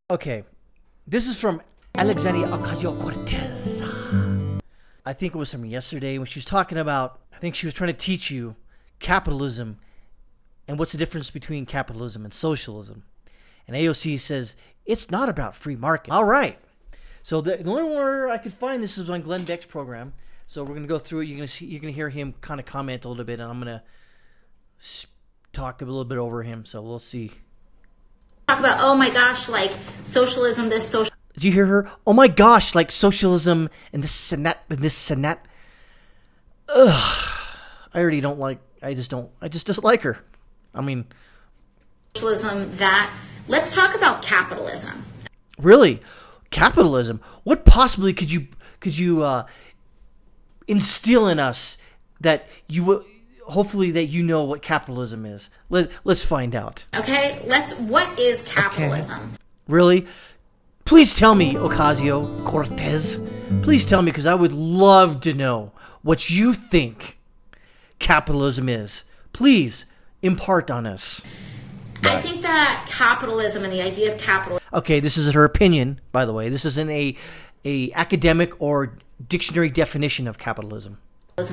Okay, this is from Alexandria Ocasio-Cortez. I think it was from yesterday when she was talking about, I think she was trying to teach you capitalism and what's the difference between capitalism and socialism. And AOC says, it's not about free market. All right. So the only one I could find this is on Glenn Beck's program. So we're going to go through it. You're going to hear him kind of comment a little bit, and I'm going to talk a little bit over him. So we'll see. Talk about, oh my gosh, like socialism, this social. Did you hear her? Oh my gosh, like socialism and this and that and this and that. Ugh. I already don't like, I just dislike her. I mean. Socialism that, let's talk about capitalism. Really? Capitalism? What possibly could you instill in us that you will, hopefully that you know what capitalism is? Let's find out. Okay, what is capitalism? Okay. Really? Please tell me, Ocasio-Cortez. Please tell me, because I would love to know what you think capitalism is. Please impart on us. I think that capitalism and the idea of capitalism. Okay, this is her opinion, by the way. This isn't a academic or dictionary definition of capitalism.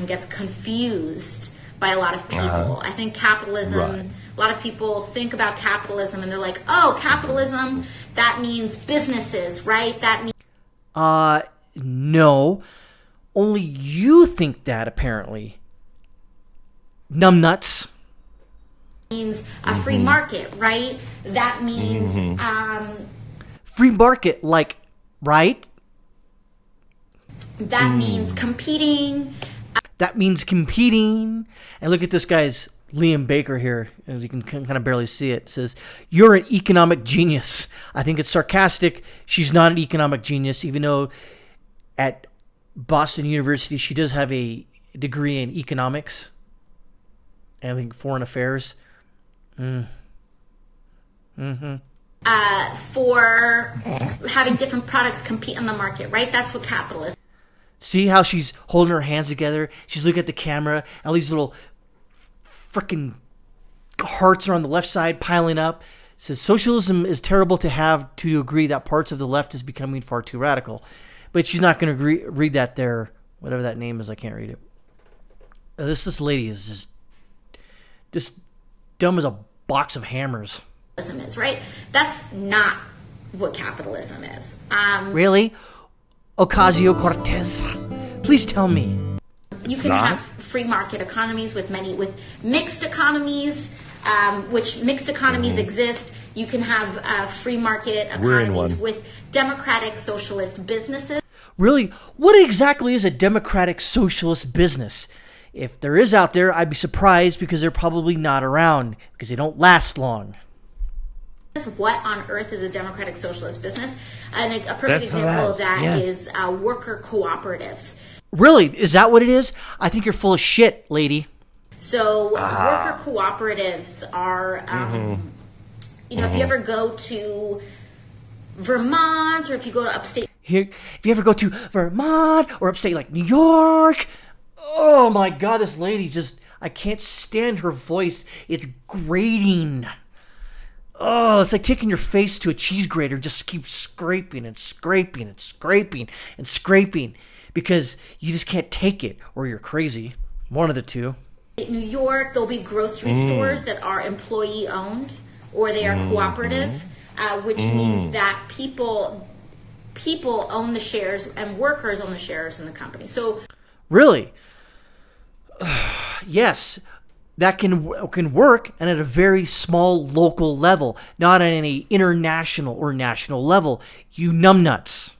Gets confused by a lot of people. I think capitalism, a lot of people think about capitalism and they're like, oh, capitalism, that means businesses, right? That means... No. Only you think that, apparently. Numbnuts. Means a free market, right? That means... free market, like, right? That means competing... That means competing. And look at this guy's Liam Baker here, as you can kind of barely see it. It says, you're an economic genius. I think it's sarcastic. She's not an economic genius, even though at Boston University she does have a degree in economics and I think foreign affairs. For having different products compete on the market, right? That's what capitalism. See how she's holding her hands together? She's looking at the camera. All these little freaking hearts are on the left side piling up. It says socialism is terrible to have to agree that parts of the left is becoming far too radical. But she's not going to read that there. Whatever that name is, I can't read it. This lady is just dumb as a box of hammers. Is, right? That's not what capitalism is. Really? Ocasio-Cortez, please tell me. You can have free market economies with mixed economies, which mixed economies exist. You can have free market economies with democratic socialist businesses. Really? What exactly is a democratic socialist business? If there is out there, I'd be surprised because they're probably not around because they don't last long. What on earth is a democratic socialist business? And a perfect example of that is worker cooperatives. Really? Is that what it is? I think you're full of shit, lady. So worker cooperatives are, if you ever go to Vermont or if you go to upstate. Here, if you ever go to Vermont or upstate like New York, oh my God, this lady I can't stand her voice. It's grating. Oh, it's like taking your face to a cheese grater and just keep scraping and scraping and scraping and scraping because you just can't take it or you're crazy. One of the two. In New York, there'll be grocery stores that are employee owned or they are cooperative, which means that people own the shares and workers own the shares in the company. So, really? Yes. That can work and at a very small local level, not on any international or national level. You numbnuts.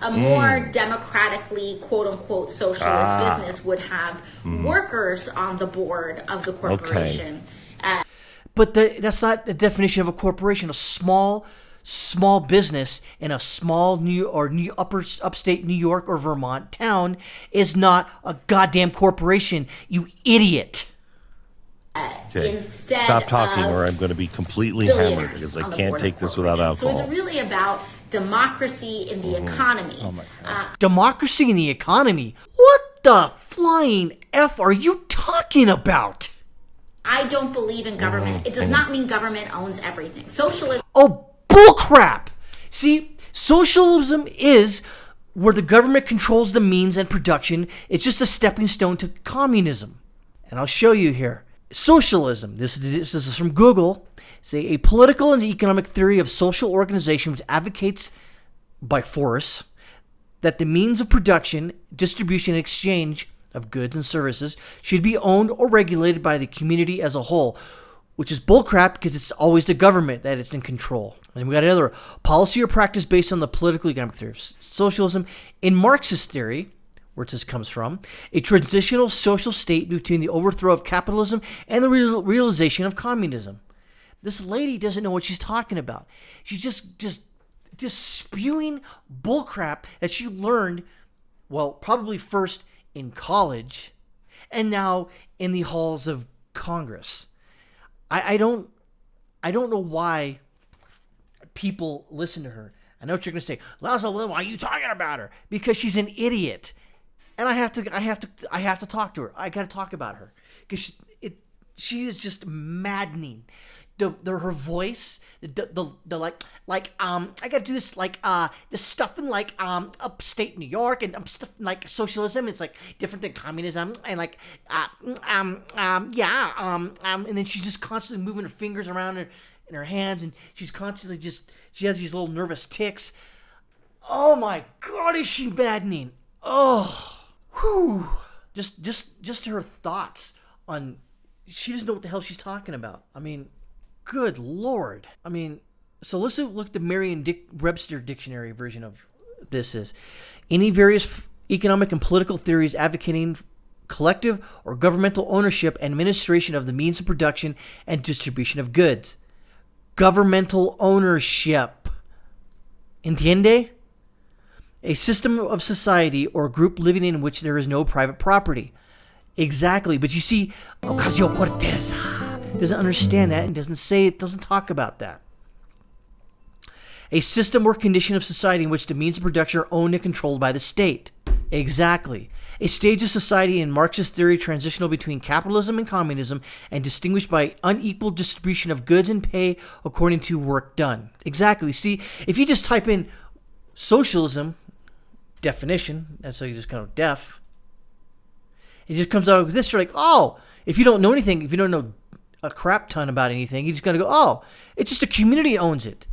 A more democratically, quote-unquote, socialist business would have workers on the board of the corporation. Okay. But that's not the definition of a corporation. A small business in a small upstate New York or Vermont town is not a goddamn corporation, you idiot. Okay. Stop talking or I'm going to be completely hammered because I can't take this without alcohol. So it's really about democracy in the economy. Oh my God. Democracy in the economy? What the flying F are you talking about? I don't believe in government. It does not mean government owns everything. Socialism. Oh, bullcrap! See, socialism is where the government controls the means and production. It's just a stepping stone to communism. And I'll show you here. Socialism, this is from Google, it's a political and economic theory of social organization which advocates by force that the means of production, distribution, and exchange of goods and services should be owned or regulated by the community as a whole, which is bullcrap because it's always the government that is in control. And we got another policy or practice based on the political economic theory of socialism. In Marxist theory, where this comes from, a transitional social state between the overthrow of capitalism and the realization of communism. This lady doesn't know what she's talking about. She's just spewing bullcrap that she learned, well, probably first in college and now in the halls of Congress. I don't know why people listen to her. I know what you're going to say, Lazo, why are you talking about her? Because she's an idiot. And I have to talk to her. I got to talk about her because she is just maddening. Her voice, the I got to do this this stuff in upstate New York and stuff like socialism. It's like different than communism and and then she's just constantly moving her fingers around in her hands and she's constantly she has these little nervous tics. Oh my God, is she maddening? Oh. Whew. Just her thoughts on, she doesn't know what the hell she's talking about. I mean, good Lord. I mean, so let's look at the Merriam-Webster dictionary version of this is any various economic and political theories advocating collective or governmental ownership and administration of the means of production and distribution of goods. Governmental ownership. Entiende? A system of society or group living in which there is no private property. Exactly. But you see, Ocasio-Cortez doesn't understand that and doesn't talk about that. A system or condition of society in which the means of production are owned and controlled by the state. Exactly. A stage of society in Marxist theory transitional between capitalism and communism and distinguished by unequal distribution of goods and pay according to work done. Exactly. See, if you just type in socialism, definition, and so you just kind of deaf, it just comes out with this. You're like, oh, if you don't know anything, if you don't know a crap ton about anything, you just gotta go, oh, it's just a community owns it.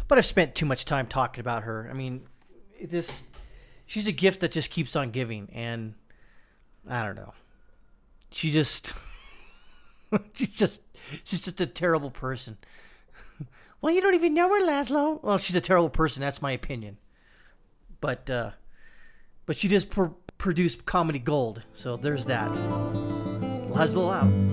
But I've spent too much time talking about her. I mean, she's a gift that just keeps on giving, and I don't know. She's just a terrible person. Well, you don't even know her, Laszlo. Well, she's a terrible person. That's my opinion. But she does produce comedy gold. So there's that. Laszlo out.